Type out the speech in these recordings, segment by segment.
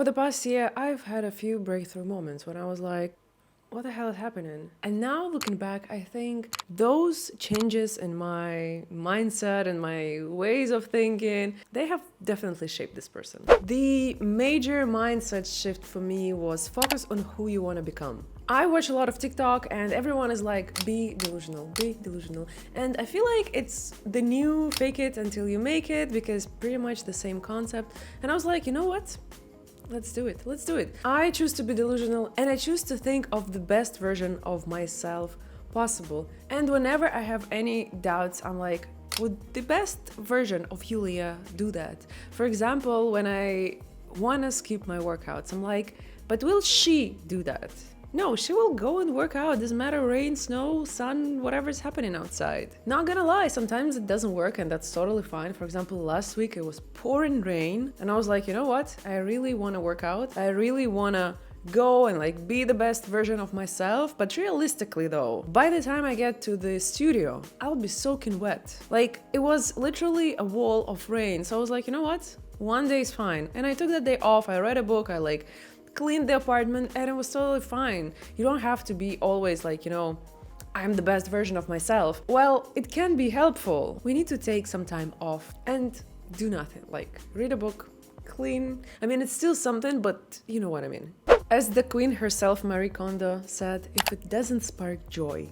Over the past year, I've had a few breakthrough moments when I was like, what the hell is happening? And now looking back, I think those changes in my mindset and my ways of thinking, they have definitely shaped this person. The major mindset shift for me was focus on who you want to become. I watch a lot of TikTok and everyone is like, be delusional, be delusional. And I feel like it's the new fake it until you make it, because pretty much the same concept. And I was like, you know what? Let's do it. Let's do it. I choose to be delusional and I choose to think of the best version of myself possible. And whenever I have any doubts, I'm like, would the best version of Yulia do that? For example, when I want to skip my workouts, I'm like, but will she do that? No, she will go and work out. Doesn't matter, rain, snow, sun, whatever's happening outside. Not gonna lie, sometimes it doesn't work and that's totally fine. For example, last week it was pouring rain and I was like, you know what? I really want to work out. I really want to go and like be the best version of myself. But realistically though, by the time I get to the studio, I'll be soaking wet. Like it was literally a wall of rain. So I was like, you know what? One day is fine. And I took that day off. I read a book. I like cleaned the apartment and it was totally fine. You don't have to be always like, I'm the best version of myself. Well, it can be helpful. We need to take some time off and do nothing, like read a book, clean. I mean, it's still something, but you know what I mean. As the queen herself, Marie Kondo, said, if it doesn't spark joy,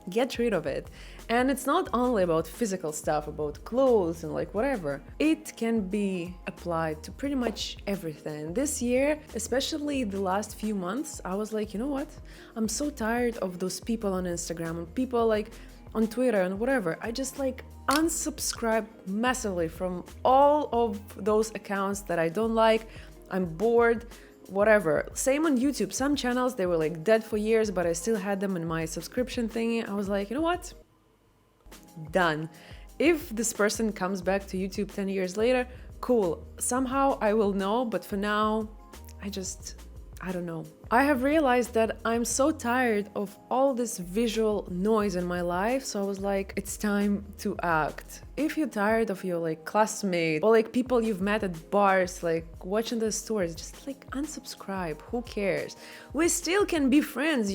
get rid of it. And it's not only about physical stuff, about clothes and like whatever. It can be applied to pretty much everything. This year, especially the last few months, I was like, you know what? I'm so tired of those people on Instagram and people like on Twitter and whatever. I just like unsubscribe massively from all of those accounts that I don't like. I'm bored. Whatever. Same on YouTube. Some channels, they were like dead for years, but I still had them in my subscription thingy. I was like, you know what? Done. If this person comes back to YouTube 10 years later, cool. Somehow I will know, but for now, I don't know. I have realized that I'm so tired of all this visual noise in my life, so I was like, it's time to act. If you're tired of your like classmate or like people you've met at bars, like watching the stories, just like unsubscribe. Who cares? We still can be friends,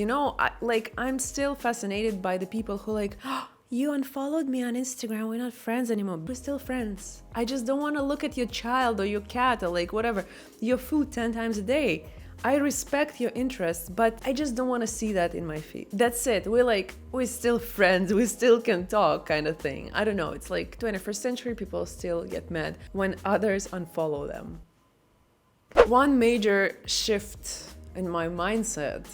I'm still fascinated by the people who like, oh, you unfollowed me on Instagram, we're not friends anymore. We're still friends. I just don't want to look at your child or your cat or like whatever, your food 10 times a day. I respect your interests, but I just don't want to see that in my feed. That's it. We're still friends. We still can talk kind of thing. I don't know. It's like 21st century people still get mad when others unfollow them. One major shift in my mindset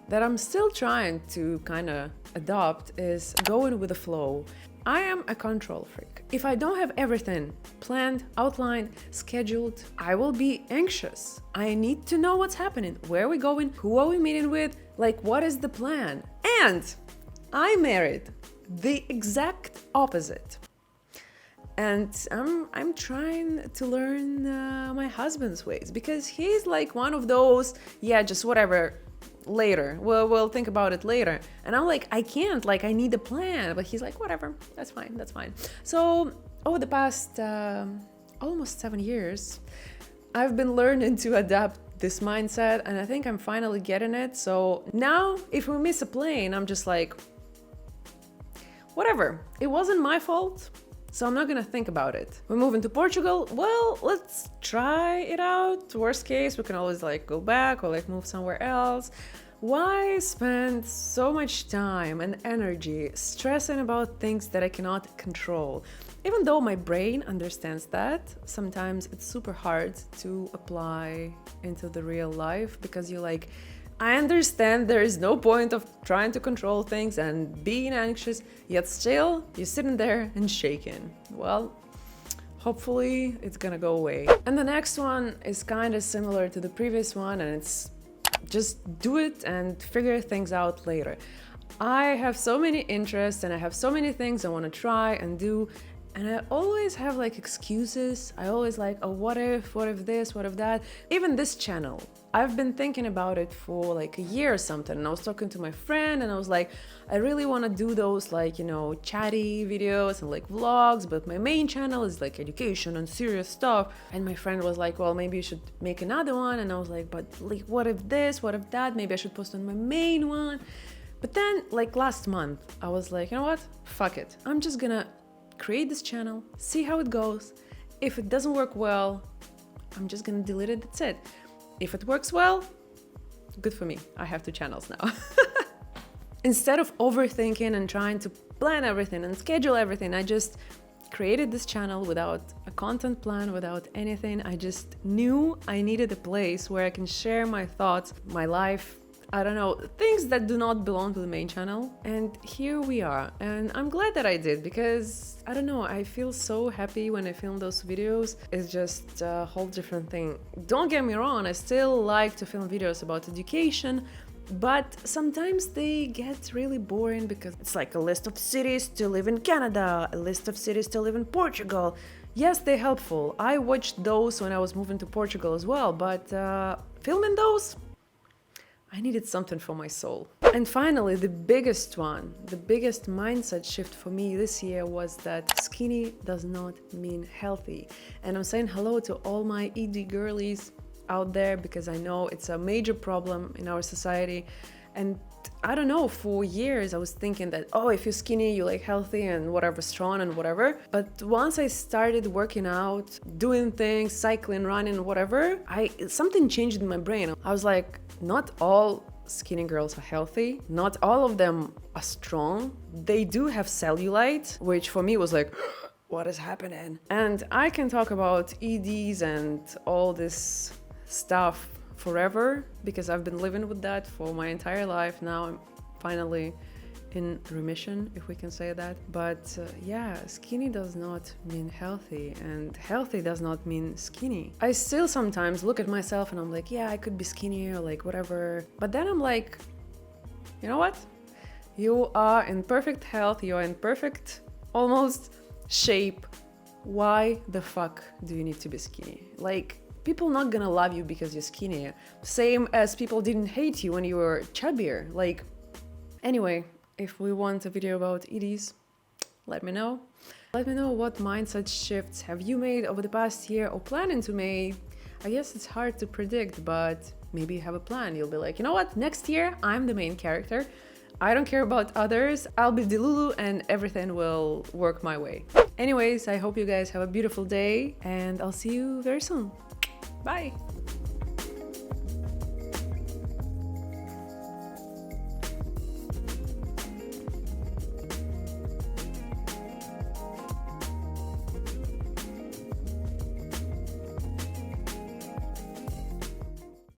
that I'm still trying to kind of adopt is going with the flow. I am a control freak. If I don't have everything planned, outlined, scheduled, I will be anxious. I need to know what's happening, where are we going, who are we meeting with, like what is the plan? And I married the exact opposite. And I'm trying to learn my husband's ways, because he's like one of those, just whatever, later, we'll think about it later. And I'm like, I can't, like I need a plan. But he's like, whatever, that's fine. So over the past almost 7 years, I've been learning to adapt this mindset, and I think I'm finally getting it. So now if we miss a plane, I'm just like, whatever, it wasn't my fault, so I'm not gonna think about it. We're moving to Portugal. Well, let's try it out. Worst case, we can always like go back or like move somewhere else. Why spend so much time and energy stressing about things that I cannot control? Even though my brain understands that, sometimes it's super hard to apply into the real life, because you're like, I understand there is no point of trying to control things and being anxious, yet still you're sitting there and shaking. Well, hopefully it's gonna go away. And the next one is kind of similar to the previous one, and it's just do it and figure things out later. I have so many interests and I have so many things I want to try and do, And I always have like excuses. I always like, oh, what if this, what if that? Even this channel, I've been thinking about it for like a year or something. And I was talking to my friend and I was like, I really want to do those like, you know, chatty videos and like vlogs, but my main channel is like education and serious stuff. And my friend was like, well, maybe you should make another one. And I was like, but like, what if this, what if that? Maybe I should post on my main one. But then like last month, I was like, you know what? Fuck it. I'm just gonna create this channel, see how it goes. If it doesn't work well, I'm just gonna delete it, that's it. If it works well, good for me. I have 2 channels now. Instead of overthinking and trying to plan everything and schedule everything, I just created this channel without a content plan, without anything. I just knew I needed a place where I can share my thoughts, my life, I don't know, things that do not belong to the main channel. And here we are. And I'm glad that I did because, I don't know, I feel so happy when I film those videos. It's just a whole different thing. Don't get me wrong, I still like to film videos about education, but sometimes they get really boring because it's like a list of cities to live in Canada, a list of cities to live in Portugal. Yes, they're helpful. I watched those when I was moving to Portugal as well, but filming those, I needed something for my soul. And finally, the biggest one, the biggest mindset shift for me this year was that skinny does not mean healthy. And I'm saying hello to all my ED girlies out there because I know it's a major problem in our society. And I don't know, for years I was thinking that, oh, if you're skinny, you're like healthy and whatever, strong and whatever. But once I started working out, doing things, cycling, running, whatever, something changed in my brain. I was like, not all skinny girls are healthy. Not all of them are strong. They do have cellulite, which for me was like, what is happening? And I can talk about EDs and all this stuff forever because I've been living with that for my entire life. Now I'm finally in remission, if we can say that. But yeah, skinny does not mean healthy, and healthy does not mean skinny. I still sometimes look at myself and I'm like, yeah, I could be skinnier, like whatever. But then I'm like, you know what? You are in perfect health, you are in perfect, almost shape. Why the fuck do you need to be skinny? Like, people not gonna love you because you're skinny. Same as people didn't hate you when you were chubbier. Like, anyway, if we want a video about EDs, let me know. Let me know what mindset shifts have you made over the past year or planning to make. I guess it's hard to predict, but maybe you have a plan. You'll be like, you know what? Next year, I'm the main character. I don't care about others. I'll be Delulu and everything will work my way. Anyways, I hope you guys have a beautiful day and I'll see you very soon. Bye!